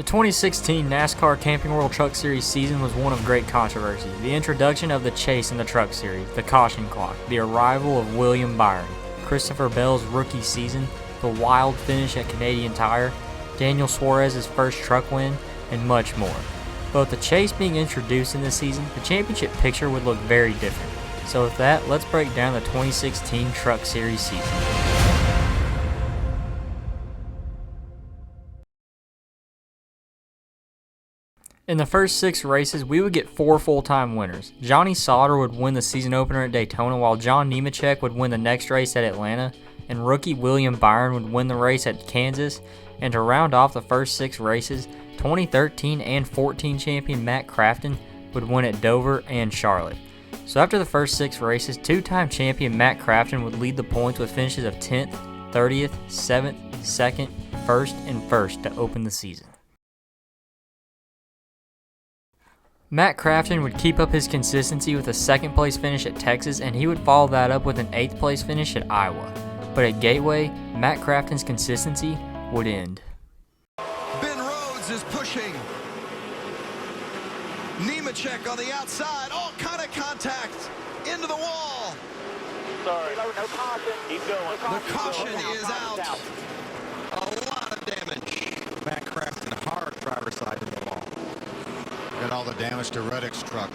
The 2016 NASCAR Camping World Truck Series season was one of great controversy. The introduction of the chase in the Truck Series, the caution clock, the arrival of William Byron, Christopher Bell's rookie season, the wild finish at Canadian Tire, Daniel Suarez's first truck win, and much more. But with the chase being introduced in this season, the championship picture would look very different. So with that, let's break down the 2016 Truck Series season. In the first 6 races, we would get 4 full-time winners. Johnny Sauter would win the season opener at Daytona, while John Nemechek would win the next race at Atlanta, and rookie William Byron would win the race at Kansas. And to round off the first 6 races, 2013 and 14 champion Matt Crafton would win at Dover and Charlotte. So after the first 6 races, 2-time champion Matt Crafton would lead the points with finishes of 10th, 30th, 7th, 2nd, 1st, and 1st to open the season. Matt Crafton would keep up his consistency with a 2nd place finish at Texas, and he would follow that up with an 8th place finish at Iowa. But at Gateway, Matt Crafton's consistency would end. Ben Rhodes is pushing. Nemechek on the outside, all kind of contact into the wall. Sorry, no caution. Keep going. The caution is out. A lot of damage. Matt Crafton, hard driver's side in the wall. Got all the damage to Reddick's truck.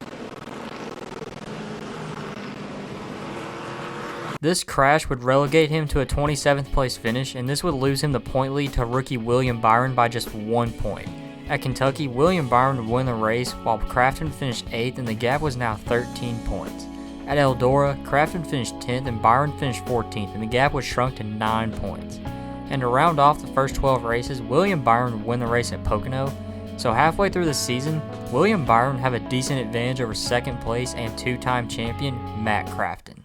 This crash would relegate him to a 27th place finish, and this would lose him the point lead to rookie William Byron by just 1 point. At Kentucky, William Byron would win the race, while Crafton finished 8th, and the gap was now 13 points. At Eldora, Crafton finished 10th, and Byron finished 14th, and the gap was shrunk to 9 points. And to round off the first 12 races, William Byron would win the race at Pocono. So halfway through the season, William Byron have a decent advantage over 2nd place and 2-time champion Matt Crafton.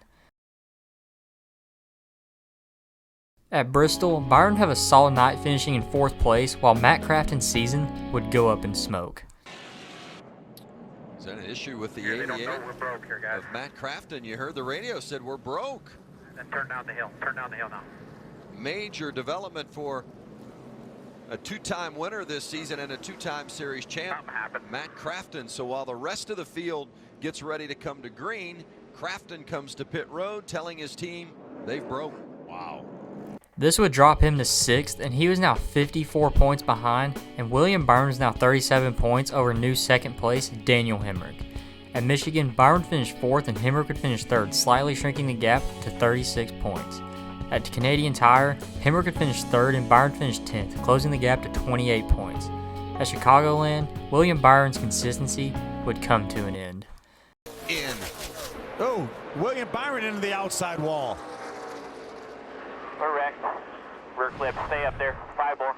At Bristol, Byron have a solid night finishing in 4th place, while Matt Crafton's season would go up in smoke. Is that an issue with the 88 of Matt Crafton? You heard the radio said we're broke. Then turn down the hill. Turn down the hill now. Major development for a 2-time winner this season and a 2-time series champ, Matt Crafton. So while the rest of the field gets ready to come to green, Crafton comes to pit road telling his team they've broke. Wow. This would drop him to 6th, and he was now 54 points behind, and William Byron is now 37 points over new 2nd place Daniel Hemrick. At Michigan, Byron finished 4th and Hemrick would finish 3rd, slightly shrinking the gap to 36 points. At Canadian Tire, Hemrick would finish 3rd and Byron finished 10th, closing the gap to 28 points. At Chicagoland, William Byron's consistency would come to an end. Oh, William Byron into the outside wall. Correct. Rear clip. Stay up there. 5 more.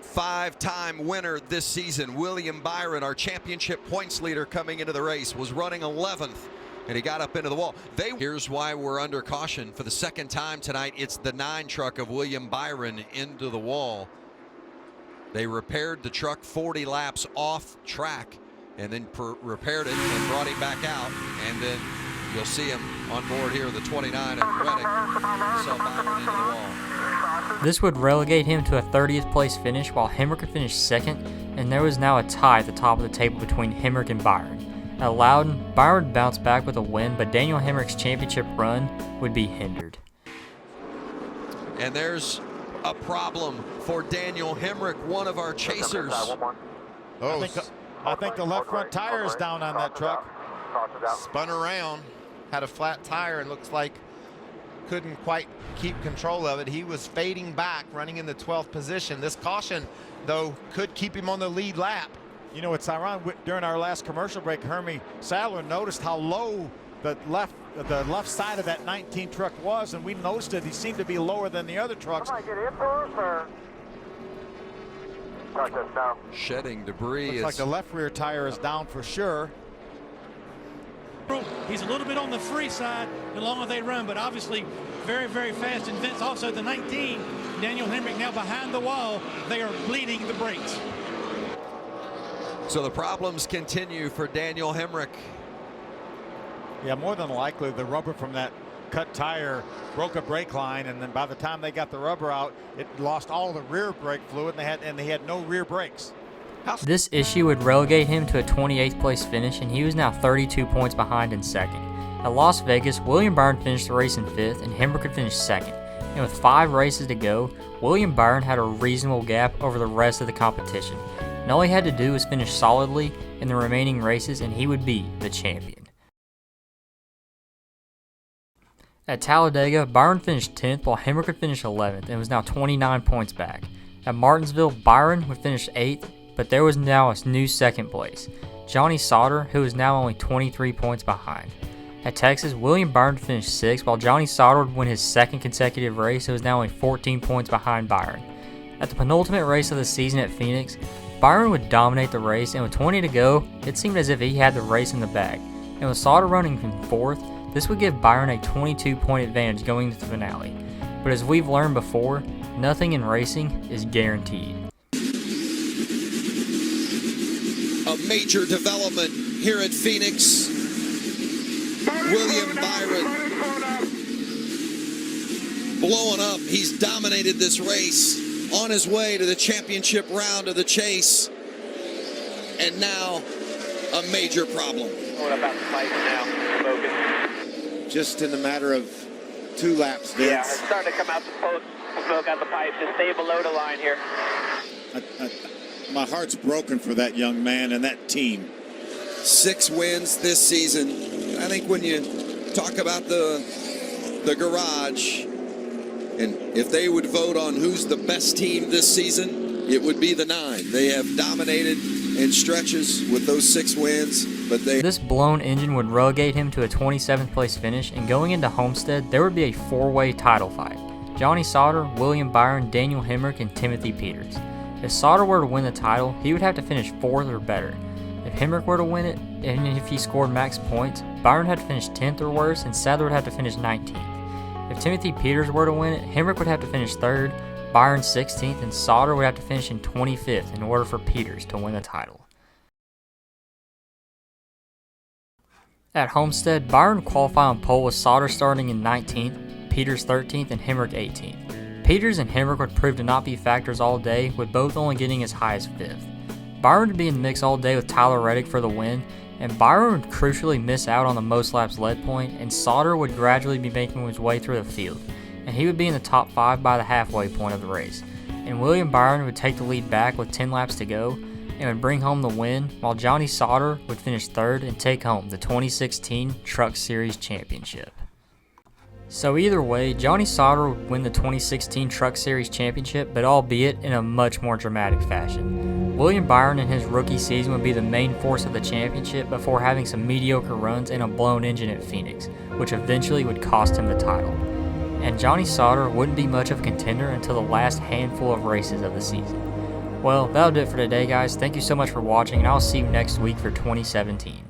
5-time winner this season, William Byron, our championship points leader coming into the race, was running 11th. And he got up into the wall. Here's why we're under caution. For the 2nd time tonight, it's the 9 truck of William Byron into the wall. They repaired the truck 40 laps off track and then repaired it and brought him back out. And then you'll see him on board here, the 29 of Reddick. Saw Byron into the wall. This would relegate him to a 30th place finish, while Hemrick would finish 2nd, and there was now a tie at the top of the table between Hemrick and Byron. At Loudon, Byron bounced back with a win, but Daniel Hemrick's championship run would be hindered. And there's a problem for Daniel Hemrick, one of our chasers. Oh, I think the left front tire is down on that truck. spun around, had a flat tire, and looks like couldn't quite keep control of it. He was fading back, running in the 12th position. This caution, though, could keep him on the lead lap. You know, it's ironic, during our last commercial break, Hermie Sadler noticed how low the left side of that 19 truck was, and we noticed that he seemed to be lower than the other trucks. Shedding debris. Looks like the left rear tire is down for sure. He's a little bit on the free side the longer they run, but obviously very, very fast. And Vince, also the 19, Daniel Hemrick now behind the wall. They are bleeding the brakes. So the problems continue for Daniel Hemrick. Yeah, more than likely the rubber from that cut tire broke a brake line, and then by the time they got the rubber out, it lost all the rear brake fluid, and they had no rear brakes. This issue would relegate him to a 28th place finish, and he was now 32 points behind in second. At Las Vegas, William Byron finished the race in 5th, and Hemrick would finish 2nd. And with 5 races to go, William Byron had a reasonable gap over the rest of the competition. And all he had to do was finish solidly in the remaining races, and he would be the champion. At Talladega, Byron finished 10th, while Hemrick would finish 11th, and was now 29 points back. At Martinsville, Byron would finish 8th, but there was now a new 2nd place, Johnny Sauter, who is now only 23 points behind. At Texas, William Byron finished 6th, while Johnny Sauter would win his 2nd consecutive race, who is now only 14 points behind Byron. At the penultimate race of the season at Phoenix, Byron would dominate the race, and with 20 to go, it seemed as if he had the race in the bag. And with Sauter running in 4th, this would give Byron a 22-point advantage going to the finale. But as we've learned before, nothing in racing is guaranteed. A major development here at Phoenix. William Byron blowing up. He's dominated this race, on his way to the championship round of the chase, and now a major problem. What about the fight now? Smoking. Just in the matter of 2 laps, Vince. Yeah, it's starting to come out the smoke out the pipe. Just stay below the line here. My heart's broken for that young man and that team. 6 wins this season. I think when you talk about the garage, and if they would vote on who's the best team this season, it would be the 9. They have dominated in stretches with those 6 wins, but This blown engine would relegate him to a 27th place finish, and going into Homestead, there would be a 4-way title fight. Johnny Sauter, William Byron, Daniel Hemrick, and Timothy Peters. If Sauter were to win the title, he would have to finish 4th or better. If Hemrick were to win it, and if he scored max points, Byron had to finish 10th or worse, and Sadler would have to finish 19th. If Timothy Peters were to win it, Hemrick would have to finish 3rd, Byron 16th, and Sauter would have to finish in 25th in order for Peters to win the title. At Homestead, Byron would qualify on pole with Sauter starting in 19th, Peters 13th, and Hemrick 18th. Peters and Hemrick would prove to not be factors all day, with both only getting as high as 5th. Byron would be in the mix all day with Tyler Reddick for the win, and Byron would crucially miss out on the most laps led point, and Sauter would gradually be making his way through the field, and he would be in the top 5 by the halfway point of the race. And William Byron would take the lead back with 10 laps to go, and would bring home the win, while Johnny Sauter would finish 3rd and take home the 2016 Truck Series Championship. So either way, Johnny Sauter would win the 2016 Truck Series Championship, but albeit in a much more dramatic fashion. William Byron in his rookie season would be the main force of the championship before having some mediocre runs and a blown engine at Phoenix, which eventually would cost him the title. And Johnny Sauter wouldn't be much of a contender until the last handful of races of the season. Well, that'll do it for today, guys. Thank you so much for watching, and I'll see you next week for 2017.